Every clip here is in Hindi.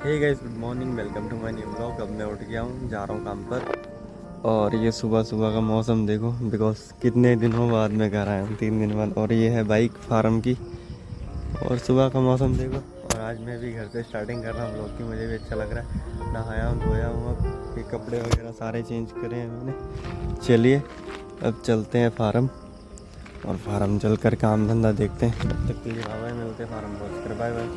Hey guys, good morning, welcome to my new blog. अब मैं उठ गया हूँ, जा रहा हूँ काम पर। और ये सुबह सुबह का मौसम देखो, बिकॉज कितने दिनों बाद मैं घर आया हूँ, 3 दिन बाद। और ये है बाइक फार्म की, और सुबह का मौसम देखो। और आज मैं भी घर से स्टार्टिंग कर रहा हूँ ब्लॉग की। मुझे भी अच्छा लग रहा है। नहाया हूँ, धोया हूँ, अब ये कपड़े वगैरह सारे चेंज करे हैं मैंने। चलिए अब चलते हैं फार्म, और फार्म चल कर काम धंधा देखते हैं। तब तक के लिए बाय बाय, मिलते हैं फार्म पहुँच कर। Bye bye.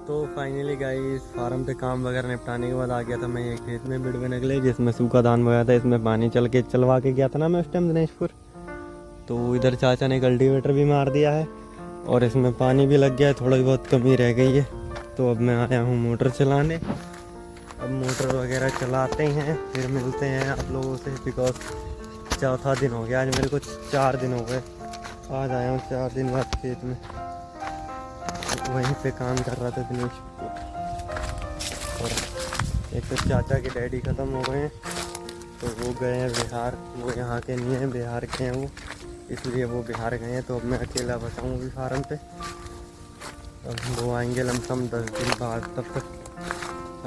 तो फाइनली गाइस, फार्म पे काम वगैरह निपटाने के बाद आ गया था मैं ये खेत में बिड़वे निकले, जिसमें सूखा धान वगैरह था। इसमें पानी चलवा के गया था ना मैं उस टाइम दिनेशपुर। तो इधर चाचा ने कल्टीवेटर भी मार दिया है, और इसमें पानी भी लग गया है, थोड़ी बहुत कमी रह गई है। तो अब मैं आया हूँ मोटर चलाने। अब मोटर वगैरह चलाते हैं, फिर मिलते हैं आप लोगों से। बिकॉज चौथा दिन हो गया आज, मेरे को 4 दिन हो गए। आज आया हूँ 4 दिन बाद खेत में। वहीं पे काम कर रहा था दिनेश। और एक तो चाचा के डैडी ख़त्म हो गए हैं, तो वो गए हैं बिहार। वो यहाँ के नहीं हैं, बिहार के हैं वो, इसलिए वो बिहार गए हैं। तो अब मैं अकेला बचा हूँ अभी फार्म पे। अब वो आएंगे लमसम 10 दिन बाद, तब तक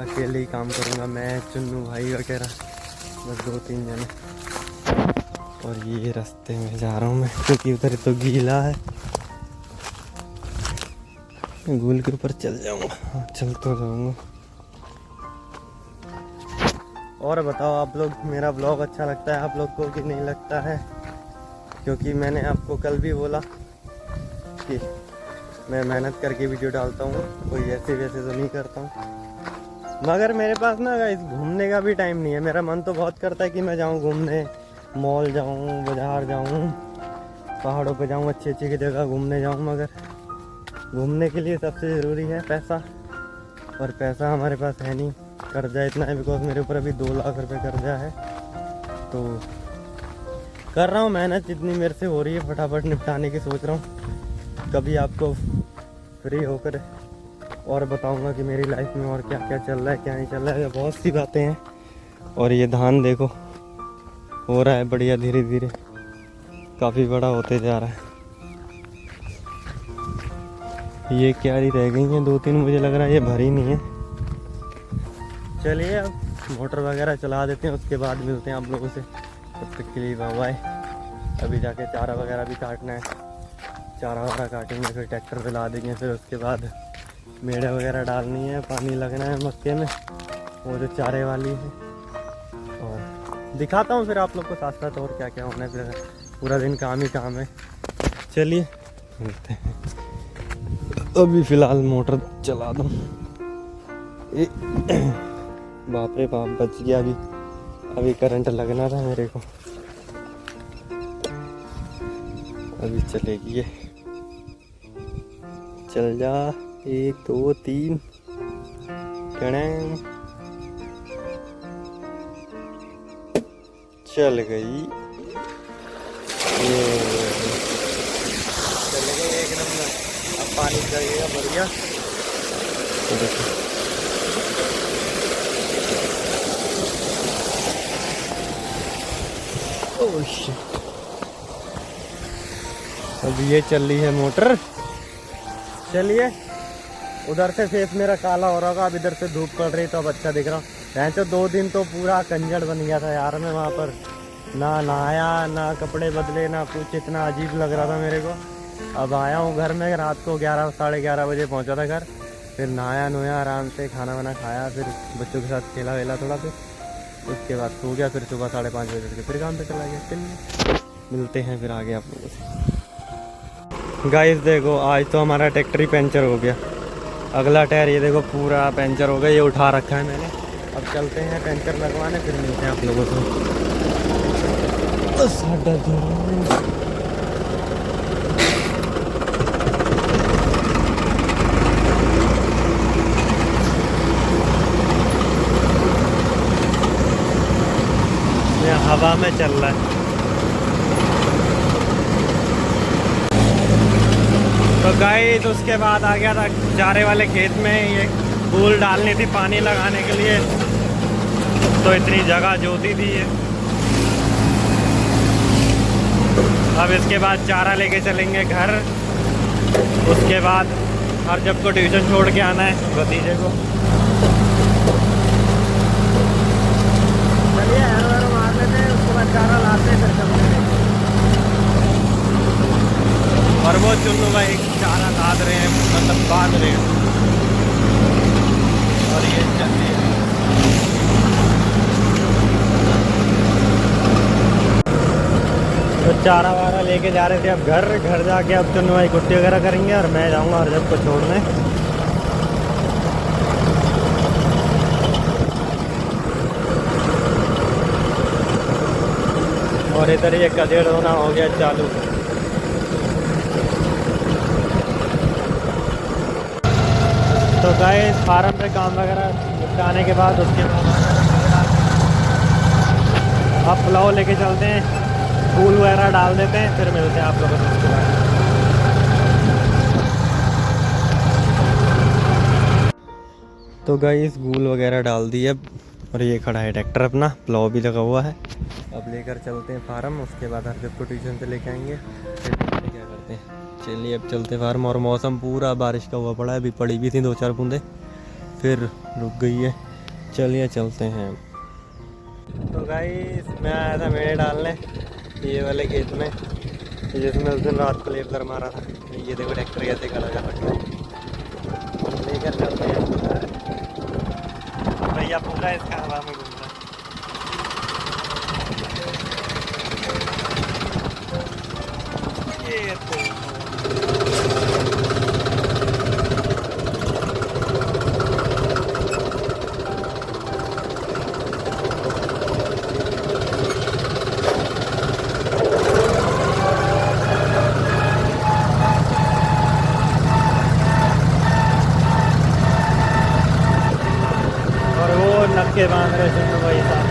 अकेले ही काम करूँगा मैं, चुन्नू भाई वगैरह, बस 2-3 जने। और ये रास्ते में जा रहा हूँ मैं, क्योंकि उधर तो गीला है। गोल के ऊपर चल जाऊंगा, चल तो जाऊंगा। और बताओ आप लोग, मेरा ब्लॉग अच्छा लगता है आप लोग को कि नहीं लगता है? क्योंकि मैंने आपको कल भी बोला कि मैं मेहनत करके वीडियो डालता हूँ, कोई ऐसे वैसे तो नहीं करता हूँ। मगर मेरे पास ना गाइस घूमने का भी टाइम नहीं है। मेरा मन तो बहुत करता है कि मैं जाऊँ घूमने, मॉल जाऊँ, बाजार जाऊँ, पहाड़ों पे जाऊँ, अच्छी अच्छी जगह घूमने जाऊँ। मगर घूमने के लिए सबसे ज़रूरी है पैसा, और पैसा हमारे पास है नहीं। कर्जा इतना है, बिकॉज मेरे ऊपर अभी 2 लाख रुपए कर्जा है। तो कर रहा हूँ मेहनत, जितनी मेरे से हो रही है फटाफट निपटाने की सोच रहा हूँ। कभी आपको फ्री होकर और बताऊँगा कि मेरी लाइफ में और क्या क्या चल रहा है, क्या नहीं चल रहा है। बहुत सी बातें हैं। और ये धान देखो हो रहा है बढ़िया, धीरे धीरे काफ़ी बड़ा होते जा रहा है। ये क्यारी रह गई हैं 2-3, मुझे लग रहा है ये भरी नहीं है। चलिए अब मोटर वगैरह चला देते हैं, उसके बाद मिलते हैं आप लोगों से। तब तक के लिए बाय बाय। अभी जाके चारा वगैरह भी काटना है, चारा वगैरह काटेंगे, फिर ट्रैक्टर पे ला देंगे। फिर उसके बाद मेढ़े वगैरह डालनी है, पानी लगना है मक्के में, वो जो चारे वाली है। और दिखाता हूँ फिर आप लोग को साथ साथ और क्या क्या होना है। फिर पूरा दिन काम ही काम है। चलिए मिलते हैं। अभी फ़िलहाल मोटर चला दूँ। बाप रे बाप, बच गया। अभी करंट लगना था मेरे को, अभी चलेगी ये। चल जा, 1 2 3 टड़ैं, चल गई। ये चल गई एक नंबर। अब पानी लगेगा बढ़िया। तो देखो अब ये चल रही है मोटर। चलिए, उधर से फेस मेरा काला हो रहा होगा, अब इधर से धूप पड़ रही तो अब अच्छा दिख रहा हूँ। तो 2 दिन तो पूरा कंजड़ बन गया था यार मैं वहाँ पर, ना नहाया, ना कपड़े बदले, ना कुछ। इतना अजीब लग रहा था मेरे को। अब आया हूँ घर में, रात को 11 साढ़े 11 बजे पहुँचा था घर। फिर नहाया नुया, आराम से खाना वाना खाया, फिर बच्चों के साथ खेला वेला थोड़ा। फिर उसके बाद सो गया। फिर सुबह 5:30 बजे के फिर काम पे चला गया। चलिए मिलते हैं फिर आगे आप लोगों से। गाइस देखो, आज तो हमारा ट्रैक्टर ही पंचर हो गया। अगला टायर ये देखो पूरा पंचर हो गया, ये उठा रखा है मैंने। अब चलते हैं पंचर लगवाने, फिर मिलते हैं आप लोगों से। हवा में चल रहा है। तो गाइस उसके बाद आ गया था चारे वाले खेत में। ये फूल डालनी थी पानी लगाने के लिए, तो इतनी जगह जोती थी ये। अब इसके बाद चारा लेके चलेंगे घर। उसके बाद और जब को ट्यूशन छोड़ के आना है भतीजे को। चलिए एरो मार लेते हैं, उसके बाद चारा लाते हैं, फिर चलते हैं। और वो चुन्नू भाई चारा लाद रहे हैं, मतलब बांध रहे हैं। और ये चलते हैं। तो चारा वारा लेके जा रहे थे अब घर जाके अब चुन्नू भाई कुट्टी वगैरह करेंगे और मैं जाऊंगा और जब को छोड़ने। और इधर ये कदेड़ होना हो गया चालू। तो गाइस फार्म पे काम वगैरह निपटाने के बाद उसके बाद अब पुलाव लेके चलते हैं, फूल वगैरह डाल देते हैं, फिर मिलते हैं आप लोगों से उसके बाद। तो गाइस फूल वगैरह डाल दिए अब, और ये खड़ा है ट्रैक्टर अपना, पुलाव भी लगा हुआ है। अब लेकर चलते हैं फार्म, उसके बाद हरजब को ट्यूशन से लेके आएंगे, फिर क्या करते हैं। चलिए अब चलते फार्म। और मौसम पूरा बारिश का हुआ पड़ा है, अभी पड़ी भी थी 2-4 बूंदे, फिर रुक गई है। चलिए चलते हैं। तो गाइस मैं आया था मेढ़े डालने ये वाले खेत में, जिसमें उस दिन रात को लेबलर मारा था। ये देखो ट्रैक्टर कैसे खड़ा कर रखा है, लेकर चलते हैं। भैया पूरा इसका हवा में घूम रहा है। ये तो नक्के बांध रहे चुन्नू भाई साहब।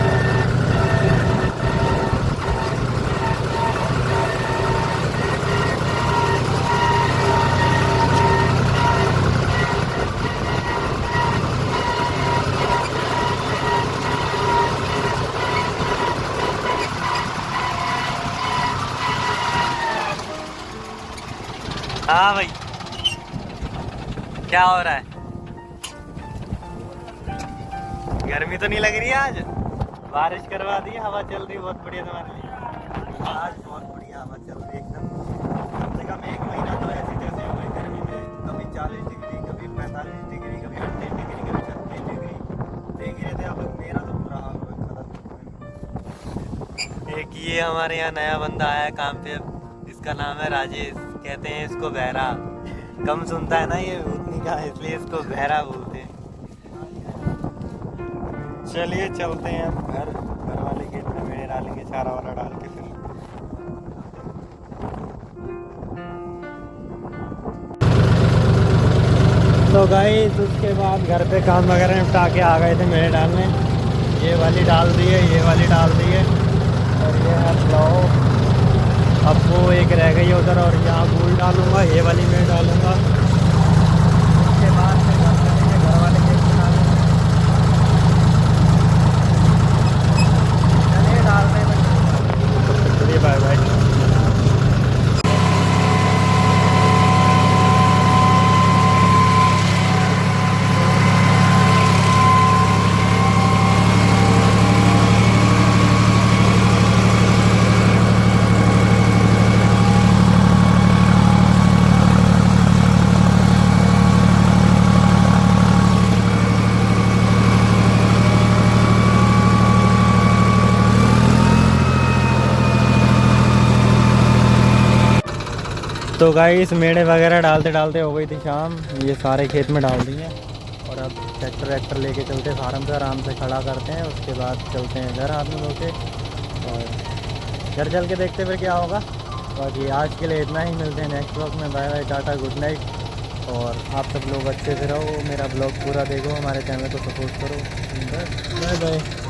हाँ भाई क्या हो रहा है? गर्मी तो नहीं लग रही है आज? बारिश करवा दी, हवा चल रही बहुत बढ़िया तुम्हारे लिए। आज बहुत बढ़िया हवा चल रही है एकदम। कम से कम 1 महीना तो ऐसी जैसे हो गई गर्मी में, कभी 40 डिग्री, कभी 45 डिग्री, कभी 38 डिग्री, कभी 36 डिग्री देख रहे थे। अब मेरा तो बुरा हाल हो रखा। एक ये हमारे यहाँ नया बंदा आया काम पे, इसका नाम है राजेश। कहते हैं इसको बहरा, कम सुनता है ना ये उतनी का, इसलिए इसको बहरा बोलते हैं। चलिए चलते हैं अब घर वाले खेत में मेढ़े डालेंगे, चारा वाला डाल के फिर। तो गाइस उसके बाद घर पे काम वगैरह निपटा के आ गए थे मेढ़े डालने। ये वाली डाल दी है, ये वाली डाल दी है, और ये है पुलाव। अब वो एक रह गई है उधर, और यहाँ फूल डालूंगा, ये वाली मेढ़ डालूंगा। उसके बाद फिर घर वाले खेत में डालूंगा। चलिए बाय बाय। तो गाइस मेढ़े वगैरह डालते डालते हो गई थी शाम, ये सारे खेत में डाल दिए। और अब ट्रैक्टर लेके चलते फार्म पे, आराम से खड़ा करते हैं, उसके बाद चलते हैं घर हाथ में धो के, और घर चल के देखते फिर क्या होगा। बाकी आज के लिए इतना ही, मिलते हैं नेक्स्ट ब्लॉग में। बाय बाय, टाटा, गुड नाइट। और आप सब लोग अच्छे से रहो, मेरा ब्लॉग पूरा देखो, हमारे चैनल को सपोर्ट करो। Bye bye.